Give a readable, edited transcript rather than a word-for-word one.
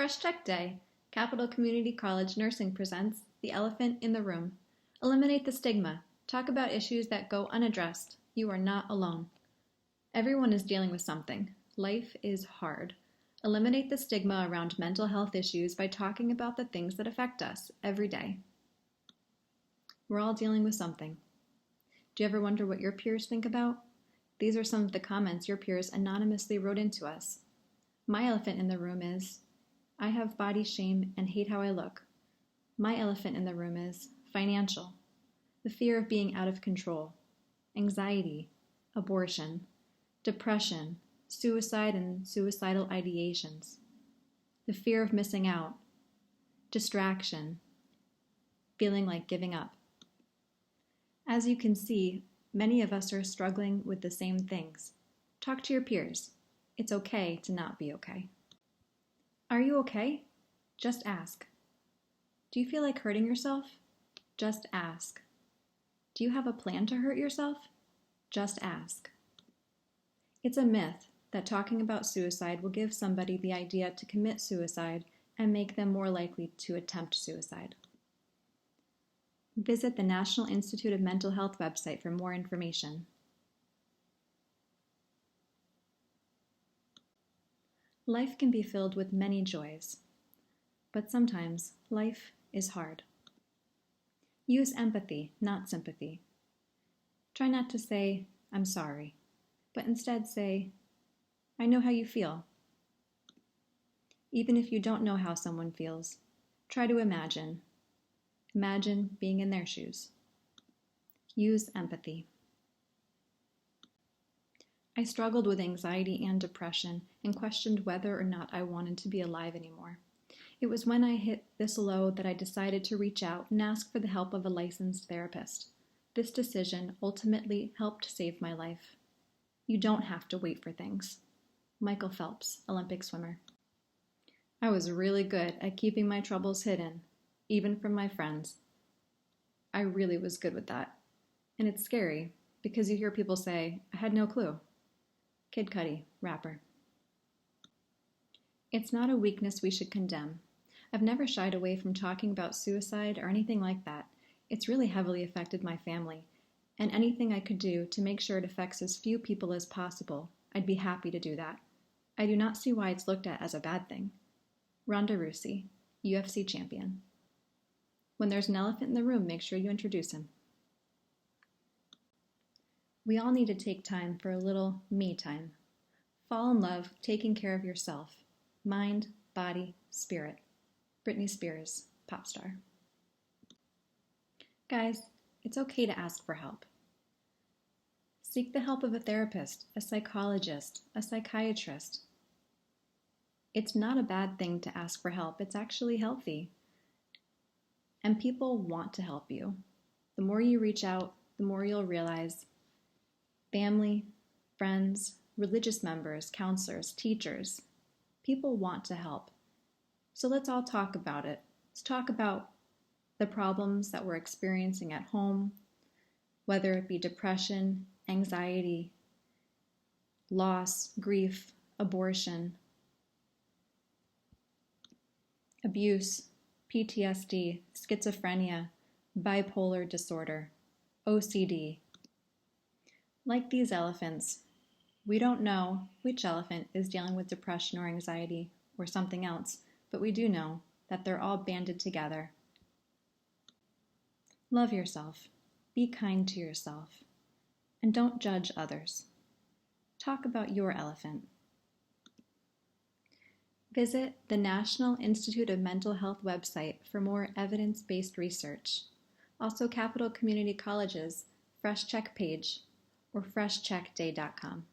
Fresh Check Day. Capital Community College Nursing presents The Elephant in the Room. Eliminate the stigma. Talk about issues that go unaddressed. You are not alone. Everyone is dealing with something. Life is hard. Eliminate the stigma around mental health issues by talking about the things that affect us every day. We're all dealing with something. Do you ever wonder what your peers think about? These are some of the comments your peers anonymously wrote into us. My elephant in the room is, I have body shame and hate how I look. My elephant in the room is financial, the fear of being out of control, anxiety, abortion, depression, suicide and suicidal ideations, the fear of missing out, distraction, feeling like giving up. As you can see, many of us are struggling with the same things. Talk to your peers. It's okay to not be okay. Are you okay? Just ask. Do you feel like hurting yourself? Just ask. Do you have a plan to hurt yourself? Just ask. It's a myth that talking about suicide will give somebody the idea to commit suicide and make them more likely to attempt suicide. Visit the National Institute of Mental Health website for more information. Life can be filled with many joys, but sometimes life is hard. Use empathy, not sympathy. Try not to say, I'm sorry, but instead say, I know how you feel. Even if you don't know how someone feels, try to imagine. Imagine being in their shoes. Use empathy. I struggled with anxiety and depression and questioned whether or not I wanted to be alive anymore. It was when I hit this low that I decided to reach out and ask for the help of a licensed therapist. This decision ultimately helped save my life. You don't have to wait for things. Michael Phelps, Olympic swimmer. I was really good at keeping my troubles hidden, even from my friends. I really was good with that. And it's scary because you hear people say, I had no clue. Kid Cudi, rapper. It's not a weakness we should condemn. I've never shied away from talking about suicide or anything like that. It's really heavily affected my family, and anything I could do to make sure it affects as few people as possible, I'd be happy to do that. I do not see why it's looked at as a bad thing. Ronda Rousey, UFC champion. When there's an elephant in the room, make sure you introduce him. We all need to take time for a little me time. Fall in love taking care of yourself. Mind, body, spirit. Britney Spears, pop star. Guys, it's okay to ask for help. Seek the help of a therapist, a psychologist, a psychiatrist. It's not a bad thing to ask for help. It's actually healthy. And people want to help you. The more you reach out, the more you'll realize family, friends, religious members, counselors, teachers, people want to help. So let's all talk about it. Let's talk about the problems that we're experiencing at home, whether it be depression, anxiety, loss, grief, abortion, abuse, PTSD, schizophrenia, bipolar disorder, OCD. Like these elephants, we don't know which elephant is dealing with depression or anxiety or something else, but we do know that they're all banded together. Love yourself, be kind to yourself, and don't judge others. Talk about your elephant. Visit the National Institute of Mental Health website for more evidence-based research. Also Capital Community College's Fresh Check page or freshcheckday.com.